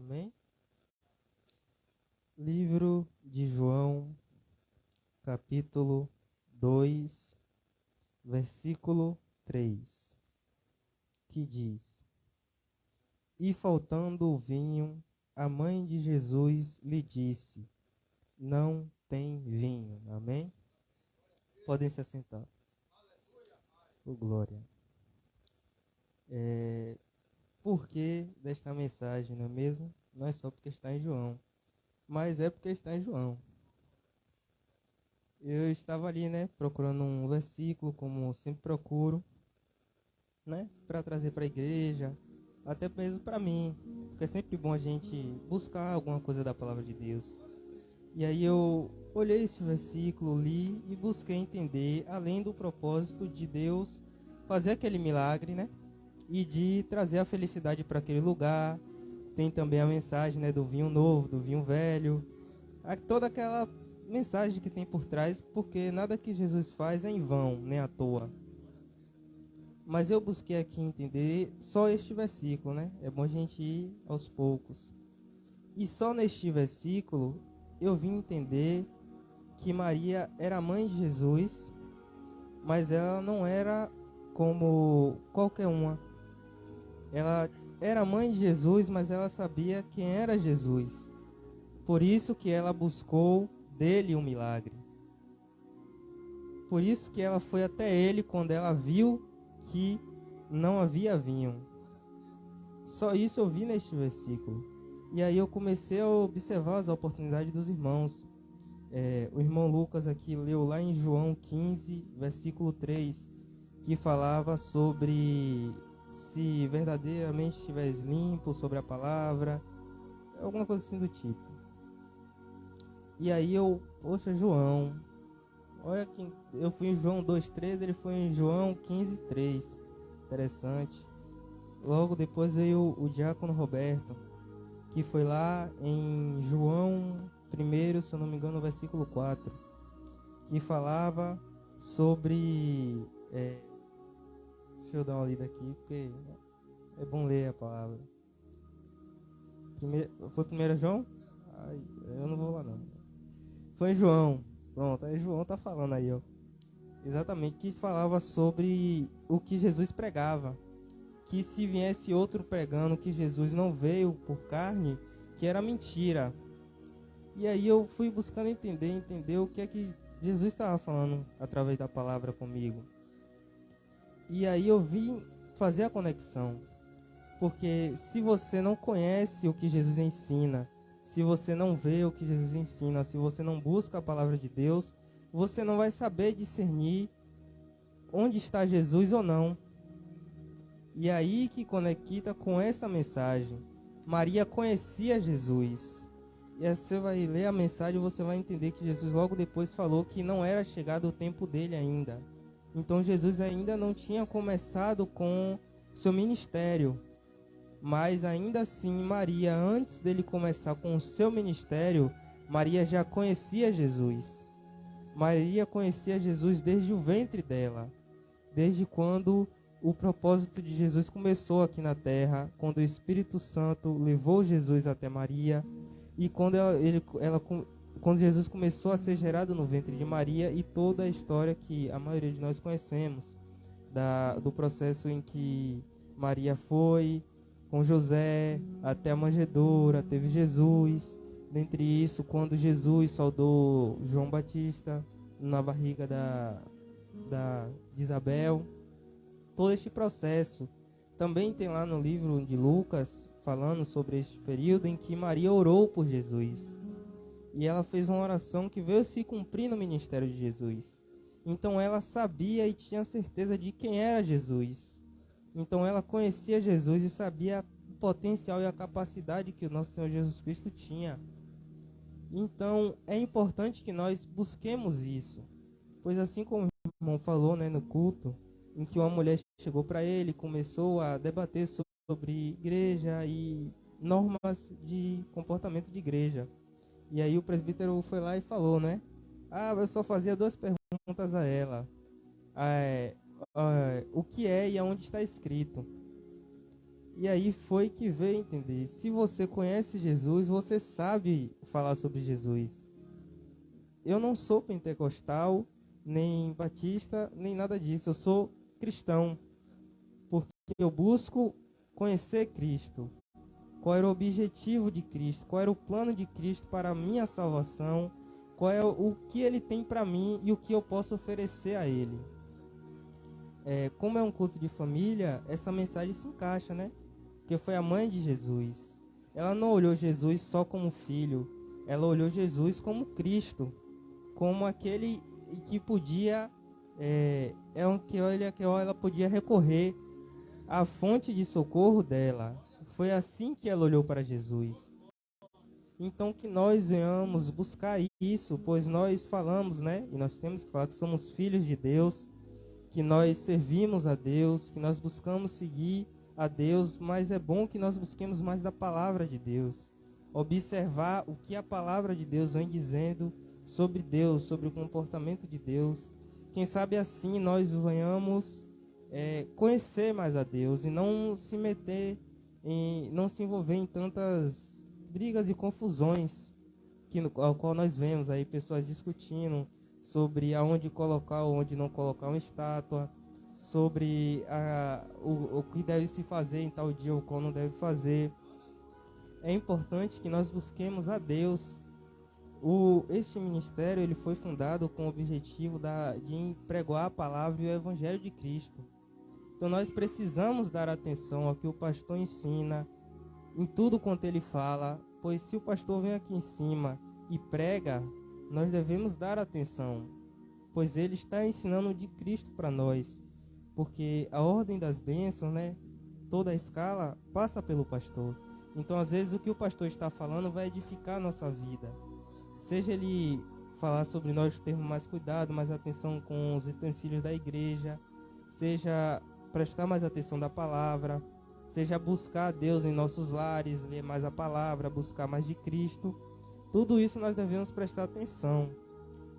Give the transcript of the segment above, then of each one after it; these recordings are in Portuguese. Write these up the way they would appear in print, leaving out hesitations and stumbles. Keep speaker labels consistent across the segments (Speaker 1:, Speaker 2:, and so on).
Speaker 1: Amém? Livro de João, capítulo 2, versículo 3, que diz: E faltando o vinho, a mãe de Jesus lhe disse: Não tem vinho. Amém? Podem se assentar. Oh, glória. Por que desta mensagem, não é mesmo? Não é só porque está em João, mas é porque está em João. Eu estava ali, procurando um versículo, como sempre procuro, para trazer para a igreja, até mesmo para mim, porque é sempre bom a gente buscar alguma coisa da palavra de Deus. E aí eu olhei esse versículo, li e busquei entender, além do propósito de Deus fazer aquele milagre, e de trazer a felicidade para aquele lugar. Tem também a mensagem, do vinho novo, do vinho velho, toda aquela mensagem que tem por trás, porque nada que Jesus faz é em vão, nem à toa. Mas eu busquei aqui entender só este versículo, É bom a gente ir aos poucos. E só neste versículo eu vim entender que Maria era mãe de Jesus, mas ela não era como qualquer uma. Ela era mãe de Jesus, mas ela sabia quem era Jesus. Por isso que ela buscou dele um milagre. Por isso que ela foi até ele quando ela viu que não havia vinho. Só isso eu vi neste versículo. E aí eu comecei a observar as oportunidades dos irmãos. O irmão Lucas aqui leu lá em João 15, versículo 3, que falava sobre se verdadeiramente estiveres limpo, sobre a palavra, alguma coisa assim do tipo. E aí poxa, João, olha que eu fui em João 2:3, ele foi em João 15:3. Interessante. Logo depois veio o diácono Roberto, que foi lá em João 1, se eu não me engano, no versículo 4, que falava sobre... deixa eu dar uma lida aqui, porque é bom ler a palavra. Foi 1 João? Ai, eu não vou lá não. Foi em João. Pronto, aí João tá falando aí, ó. Exatamente, que falava sobre o que Jesus pregava. Que se viesse outro pregando que Jesus não veio por carne, que era mentira. E aí eu fui buscando entender o que é que Jesus estava falando através da palavra comigo. E aí eu vim fazer a conexão. Porque se você não conhece o que Jesus ensina, se você não vê o que Jesus ensina, se você não busca a palavra de Deus, você não vai saber discernir onde está Jesus ou não. E aí que conecta com essa mensagem. Maria conhecia Jesus. E aí você vai ler a mensagem e você vai entender que Jesus logo depois falou que não era chegado o tempo dele ainda. Então Jesus ainda não tinha começado com seu ministério. Mas ainda assim, Maria, antes dele começar com o seu ministério, Maria já conhecia Jesus. Maria conhecia Jesus desde o ventre dela. Desde quando o propósito de Jesus começou aqui na terra, quando o Espírito Santo levou Jesus até Maria, e quando Jesus começou a ser gerado no ventre de Maria, e toda a história que a maioria de nós conhecemos, do processo em que Maria foi com José até a manjedoura, teve Jesus. Dentre isso, quando Jesus saudou João Batista na barriga de Isabel, todo este processo. Também tem lá no livro de Lucas, falando sobre este período em que Maria orou por Jesus. E ela fez uma oração que veio se cumprir no ministério de Jesus. Então ela sabia e tinha certeza de quem era Jesus. Então ela conhecia Jesus e sabia o potencial e a capacidade que o nosso Senhor Jesus Cristo tinha. Então é importante que nós busquemos isso. Pois assim como o irmão falou, no culto, em que uma mulher chegou para ele e começou a debater sobre igreja e normas de comportamento de igreja. E aí o presbítero foi lá e falou, eu só fazia 2 perguntas a ela. O que é e aonde está escrito? E aí foi que veio entender. Se você conhece Jesus, você sabe falar sobre Jesus. Eu não sou pentecostal, nem batista, nem nada disso. Eu sou cristão, porque eu busco conhecer Cristo. Qual era o objetivo de Cristo? Qual era o plano de Cristo para a minha salvação? Qual é o que Ele tem para mim e o que eu posso oferecer a Ele? Como é um culto de família, essa mensagem se encaixa, né? Porque foi a mãe de Jesus. Ela não olhou Jesus só como filho, ela olhou Jesus como Cristo, como aquele que podia, que ela podia recorrer à fonte de socorro dela. Foi assim que ela olhou para Jesus. Então que nós venhamos buscar isso, pois nós falamos, né? E nós temos que falar que somos filhos de Deus, que nós servimos a Deus, que nós buscamos seguir a Deus, mas é bom que nós busquemos mais da palavra de Deus. Observar o que a palavra de Deus vem dizendo sobre Deus, sobre o comportamento de Deus. Quem sabe assim nós venhamos conhecer mais a Deus e não se meter não se envolver em tantas brigas e confusões ao qual nós vemos aí pessoas discutindo sobre aonde colocar ou onde não colocar uma estátua, sobre o que deve se fazer em tal dia ou qual não deve fazer. É importante que nós busquemos a Deus. Este ministério ele foi fundado com o objetivo de pregoar a palavra e o evangelho de Cristo. Então nós precisamos dar atenção ao que o pastor ensina, em tudo quanto ele fala, pois se o pastor vem aqui em cima e prega, nós devemos dar atenção, pois ele está ensinando de Cristo para nós, porque a ordem das bênçãos, né, toda a escala passa pelo pastor. Então às vezes o que o pastor está falando vai edificar a nossa vida, seja ele falar sobre nós termos mais cuidado, mais atenção com os utensílios da igreja, seja prestar mais atenção da palavra, seja buscar a Deus em nossos lares, ler mais a palavra, buscar mais de Cristo. Tudo isso nós devemos prestar atenção,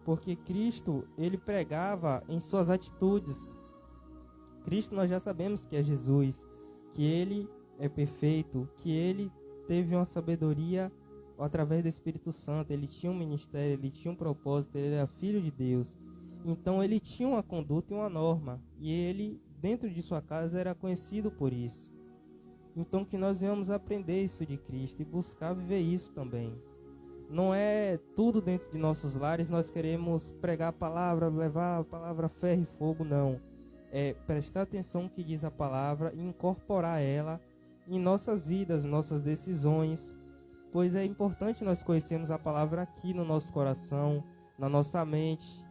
Speaker 1: porque Cristo, ele pregava em suas atitudes. Cristo nós já sabemos que é Jesus, que ele é perfeito, que ele teve uma sabedoria através do Espírito Santo, ele tinha um ministério, ele tinha um propósito, ele era filho de Deus. Então ele tinha uma conduta e uma norma, e ele, dentro de sua casa, era conhecido por isso. Então que nós venhamos aprender isso de Cristo e buscar viver isso também. Não é tudo dentro de nossos lares, nós queremos pregar a palavra, levar a palavra ferro e fogo, não. É prestar atenção no que diz a palavra e incorporar ela em nossas vidas, nossas decisões, pois é importante nós conhecermos a palavra aqui no nosso coração, na nossa mente,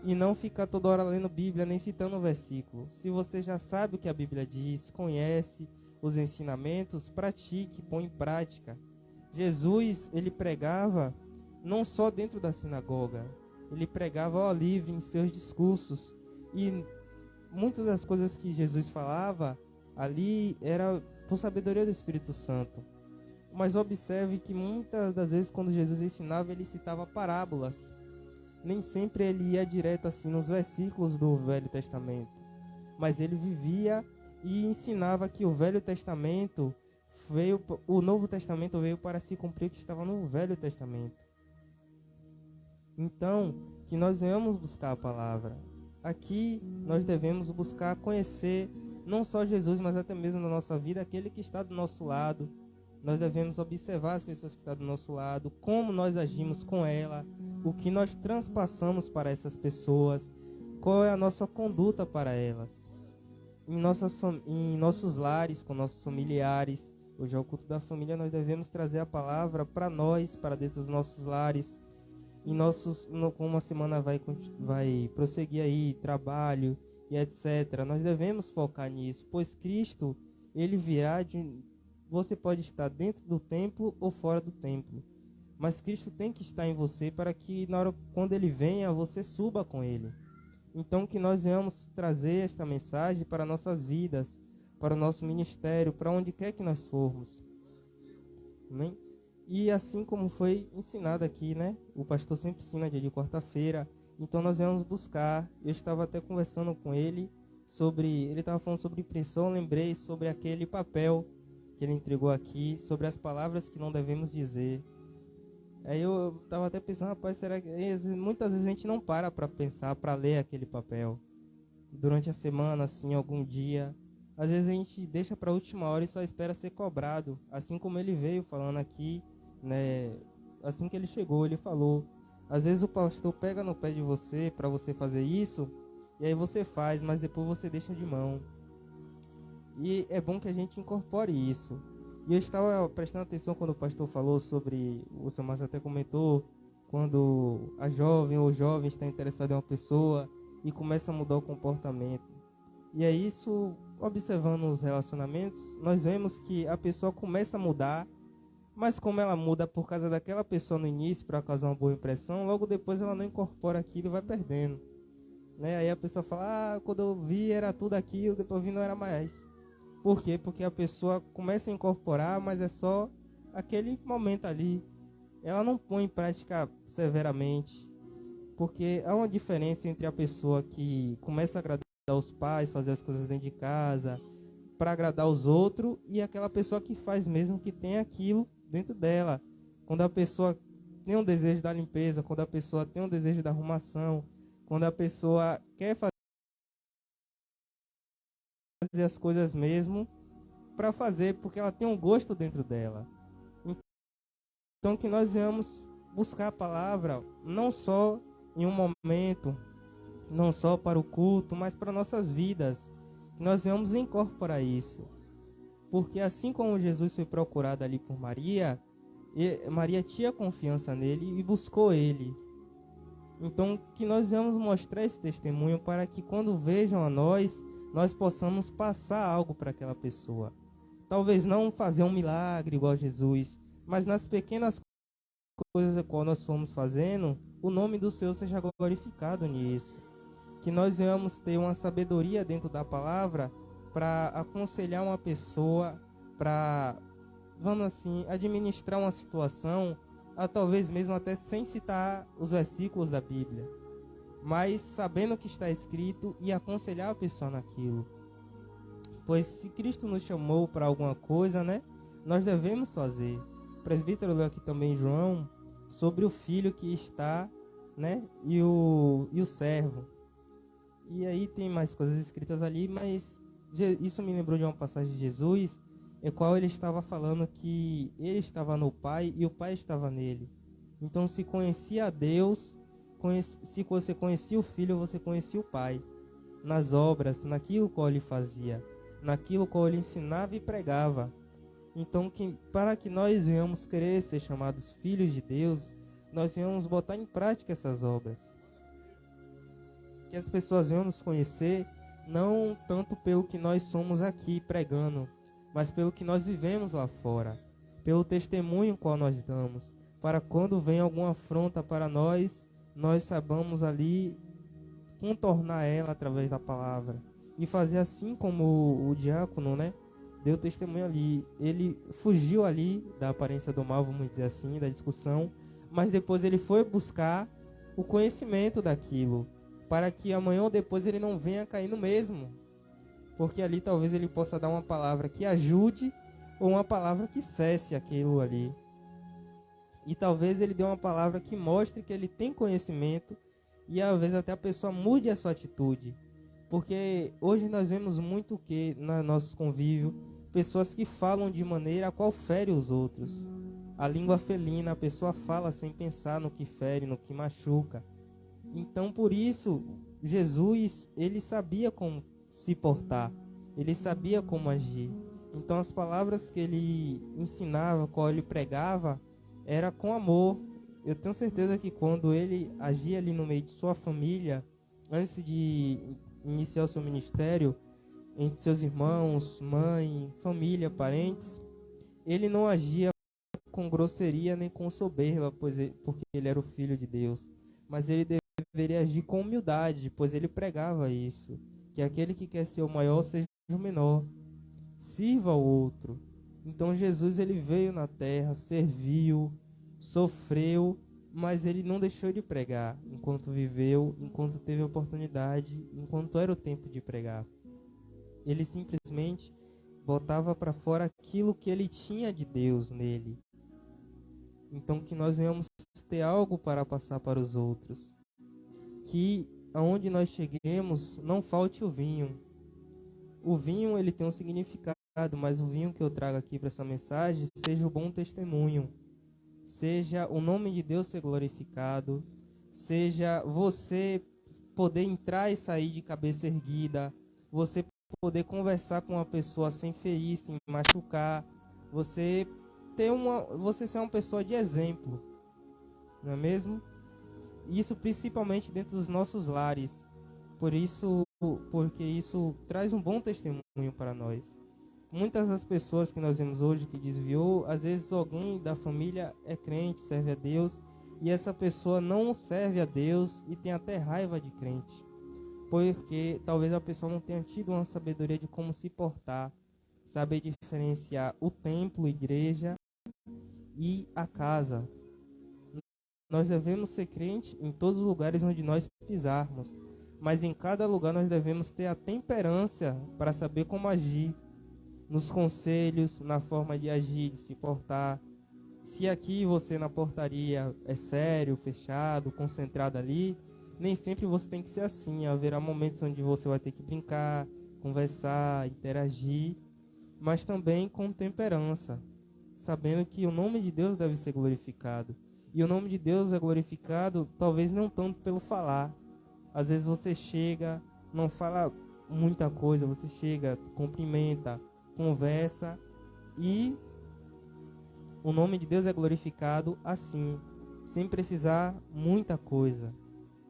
Speaker 1: e não ficar toda hora lendo Bíblia, nem citando um versículo. Se você já sabe o que a Bíblia diz, conhece os ensinamentos, pratique, põe em prática. Jesus, ele pregava não só dentro da sinagoga, ele pregava ao livre em seus discursos, e muitas das coisas que Jesus falava ali era por sabedoria do Espírito Santo. Mas observe que muitas das vezes quando Jesus ensinava, ele citava parábolas. Nem sempre ele ia direto assim nos versículos do Velho Testamento, mas ele vivia e ensinava que o Novo Testamento veio para se cumprir o que estava no Velho Testamento. Então, que nós venhamos buscar a palavra. Aqui nós devemos buscar conhecer não só Jesus, mas até mesmo na nossa vida aquele que está do nosso lado. Nós devemos observar as pessoas que estão do nosso lado, como nós agimos com ela, o que nós transpassamos para essas pessoas, qual é a nossa conduta para elas. Em nossos lares, com nossos familiares, hoje é o culto da família, nós devemos trazer a palavra para nós, para dentro dos nossos lares. Como a semana vai prosseguir aí, trabalho e etc. Nós devemos focar nisso, pois Cristo, ele virá você pode estar dentro do templo ou fora do templo, mas Cristo tem que estar em você para que quando ele venha, você suba com ele. Então que nós venhamos trazer esta mensagem para nossas vidas, para o nosso ministério, para onde quer que nós formos. Amém? E assim como foi ensinado aqui, né? O pastor sempre ensina dia de quarta-feira, então nós vamos buscar. Eu estava até conversando com ele ele estava falando sobre impressão, eu lembrei sobre aquele papel que ele entregou aqui, sobre as palavras que não devemos dizer. Aí eu estava até pensando, rapaz, será que muitas vezes a gente não para pensar, para ler aquele papel durante a semana, assim, algum dia. Às vezes a gente deixa para a última hora e só espera ser cobrado, assim como ele veio falando aqui, né? Assim que ele chegou, ele falou: às vezes o pastor pega no pé de você para você fazer isso, e aí você faz, mas depois você deixa de mão. E é bom que a gente incorpore isso. E eu estava prestando atenção quando o pastor falou sobre, o seu Márcio até comentou, quando a jovem ou o jovem está interessado em uma pessoa e começa a mudar o comportamento. E é isso, observando os relacionamentos, nós vemos que a pessoa começa a mudar, mas como ela muda por causa daquela pessoa no início, para causar uma boa impressão, logo depois ela não incorpora aquilo e vai perdendo. Né? Aí a pessoa fala, quando eu vi era tudo aquilo, depois eu vi não era mais. Por quê? Porque a pessoa começa a incorporar, mas é só aquele momento ali. Ela não põe em prática severamente. Porque há uma diferença entre a pessoa que começa a agradar os pais, fazer as coisas dentro de casa, para agradar os outros, e aquela pessoa que faz mesmo, que tem aquilo dentro dela. Quando a pessoa tem um desejo da limpeza, quando a pessoa tem um desejo da arrumação, quando a pessoa quer fazer as coisas mesmo para fazer, porque ela tem um gosto dentro dela. Então que nós venhamos buscar a palavra não só em um momento, não só para o culto, mas para nossas vidas. Que nós venhamos incorporar isso. Porque assim como Jesus foi procurado ali por Maria, Maria tinha confiança nele e buscou ele. Então que nós venhamos mostrar esse testemunho para que quando vejam a nós possamos passar algo para aquela pessoa. Talvez não fazer um milagre igual Jesus, mas nas pequenas coisas que nós fomos fazendo, o nome do Senhor seja glorificado nisso. Que nós venhamos ter uma sabedoria dentro da palavra para aconselhar uma pessoa, para, vamos assim, administrar uma situação, talvez mesmo até sem citar os versículos da Bíblia, mas sabendo o que está escrito e aconselhar a pessoa naquilo. Pois se Cristo nos chamou para alguma coisa, né, nós devemos fazer. O presbítero leu aqui também João sobre o filho que está, né, e o servo. E aí tem mais coisas escritas ali, mas isso me lembrou de uma passagem de Jesus, em qual ele estava falando que ele estava no Pai e o Pai estava nele. Então se conhecia a Deus, se você conhecia o Filho, você conhecia o Pai. Nas obras, naquilo que ele fazia, naquilo que ele ensinava e pregava. Então, para que nós venhamos querer ser chamados filhos de Deus, nós venhamos botar em prática essas obras. Que as pessoas venham nos conhecer, não tanto pelo que nós somos aqui pregando, mas pelo que nós vivemos lá fora, pelo testemunho qual nós damos, para quando vem alguma afronta para nós saibamos ali contornar ela através da palavra. E fazer assim como o diácono, né, deu testemunho ali. Ele fugiu ali da aparência do mal, vamos dizer assim, da discussão, mas depois ele foi buscar o conhecimento daquilo, para que amanhã ou depois ele não venha cair no mesmo. Porque ali talvez ele possa dar uma palavra que ajude ou uma palavra que cesse aquilo ali. E talvez ele dê uma palavra que mostre que ele tem conhecimento e às vezes até a pessoa mude a sua atitude. Porque hoje nós vemos muito que no nosso convívio, pessoas que falam de maneira a qual fere os outros. A língua felina, a pessoa fala sem pensar no que fere, no que machuca. Então por isso, Jesus, ele sabia como se portar, ele sabia como agir. Então as palavras que ele ensinava, qual ele pregava, era com amor. Eu tenho certeza que quando ele agia ali no meio de sua família, antes de iniciar o seu ministério, entre seus irmãos, mãe, família, parentes, ele não agia com grosseria nem com soberba, porque ele era o Filho de Deus. Mas ele deveria agir com humildade, pois ele pregava isso, que aquele que quer ser o maior seja o menor, sirva ao outro. Então Jesus, ele veio na terra, serviu, sofreu, mas ele não deixou de pregar enquanto viveu, enquanto teve oportunidade, enquanto era o tempo de pregar. ele simplesmente botava para fora aquilo que ele tinha de Deus nele. Então que nós venhamos ter algo para passar para os outros. Que aonde nós cheguemos não falte o vinho. O vinho ele tem um significado, mas o vinho que eu trago aqui para essa mensagem seja o bom testemunho. Seja o nome de Deus ser glorificado. Seja você poder entrar e sair de cabeça erguida. Você poder conversar com uma pessoa sem ferir, sem machucar. Você ser uma pessoa de exemplo, não é mesmo? Isso principalmente dentro dos nossos lares. Porque isso traz um bom testemunho para nós. Muitas das pessoas que nós vemos hoje que desviou, às vezes alguém da família é crente, serve a Deus, e essa pessoa não serve a Deus e tem até raiva de crente. Porque talvez a pessoa não tenha tido uma sabedoria de como se portar, saber diferenciar o templo, igreja e a casa. Nós devemos ser crentes em todos os lugares onde nós pisarmos, mas em cada lugar nós devemos ter a temperança para saber como agir, nos conselhos, na forma de agir, de se portar. Se aqui você na portaria é sério, fechado, concentrado ali, nem sempre você tem que ser assim. Haverá momentos onde você vai ter que brincar, conversar, interagir, mas também com temperança, sabendo que o nome de Deus deve ser glorificado. E o nome de Deus é glorificado, talvez não tanto pelo falar. Às vezes você chega, não fala muita coisa, você chega, cumprimenta, conversa, e o nome de Deus é glorificado assim, sem precisar muita coisa.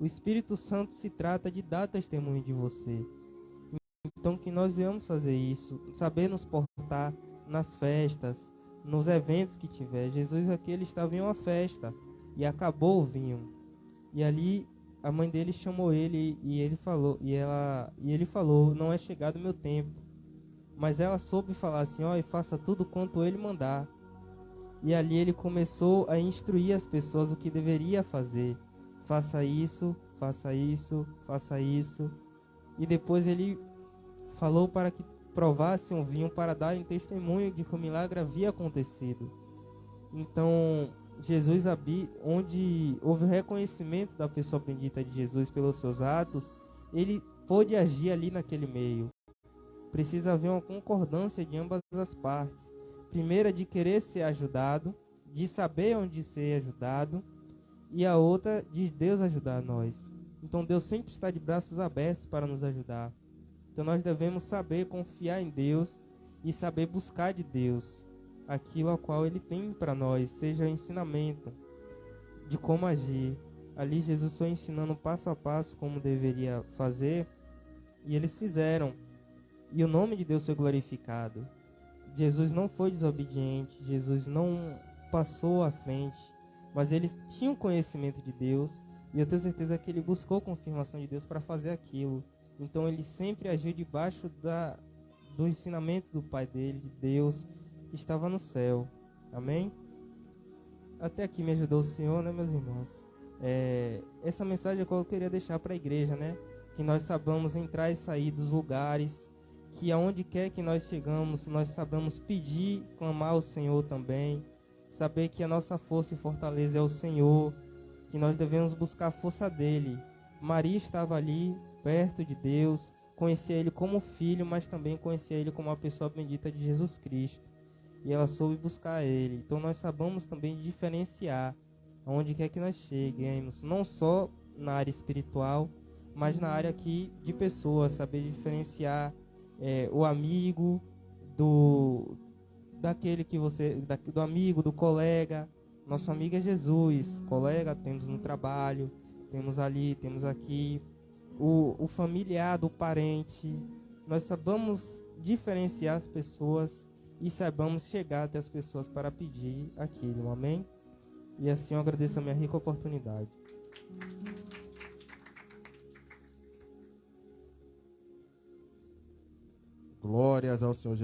Speaker 1: O Espírito Santo se trata de dar testemunho de você. Então que nós venhamos fazer isso, saber nos portar nas festas, nos eventos que tiver. Jesus aqui ele estava em uma festa e acabou o vinho. E ali a mãe dele chamou ele e ele falou, não é chegado o meu tempo. Mas ela soube falar assim, e faça tudo quanto ele mandar. E ali ele começou a instruir as pessoas o que deveria fazer. Faça isso, faça isso, faça isso. E depois ele falou para que provassem um vinho para darem testemunho de que o milagre havia acontecido. Então, Jesus, onde houve o reconhecimento da pessoa bendita de Jesus pelos seus atos, ele pôde agir ali naquele meio. Precisa haver uma concordância de ambas as partes. Primeira, de querer ser ajudado, de saber onde ser ajudado, e a outra, de Deus ajudar nós. Então, Deus sempre está de braços abertos para nos ajudar. Então, nós devemos saber confiar em Deus e saber buscar de Deus aquilo ao qual Ele tem para nós, seja o ensinamento de como agir. Ali, Jesus foi ensinando passo a passo como deveria fazer, e eles fizeram. E o nome de Deus foi glorificado. Jesus não foi desobediente, Jesus não passou à frente, mas eles tinham conhecimento de Deus, e eu tenho certeza que ele buscou confirmação de Deus para fazer aquilo. Então ele sempre agiu debaixo do ensinamento do Pai dele, de Deus, que estava no céu. Amém? Até aqui me ajudou o Senhor, né, meus irmãos? Essa mensagem é que eu queria deixar para a igreja, né? Que nós saibamos entrar e sair dos lugares, que aonde quer que nós chegamos, nós sabemos pedir, clamar ao Senhor também, saber que a nossa força e fortaleza é o Senhor, que nós devemos buscar a força dele. Maria estava ali, perto de Deus, conhecia ele como filho, mas também conhecia ele como uma pessoa bendita de Jesus Cristo, e ela soube buscar ele. Então nós sabemos também diferenciar aonde quer que nós cheguemos, não só na área espiritual, mas na área aqui de pessoas, saber diferenciar o amigo do amigo, do colega. Nosso amigo é Jesus, colega temos no trabalho, temos ali, temos aqui, o familiar do parente. Nós sabemos diferenciar as pessoas e saibamos chegar até as pessoas para pedir aquilo, amém? E assim eu agradeço a minha rica oportunidade.
Speaker 2: Glórias ao Senhor Jesus.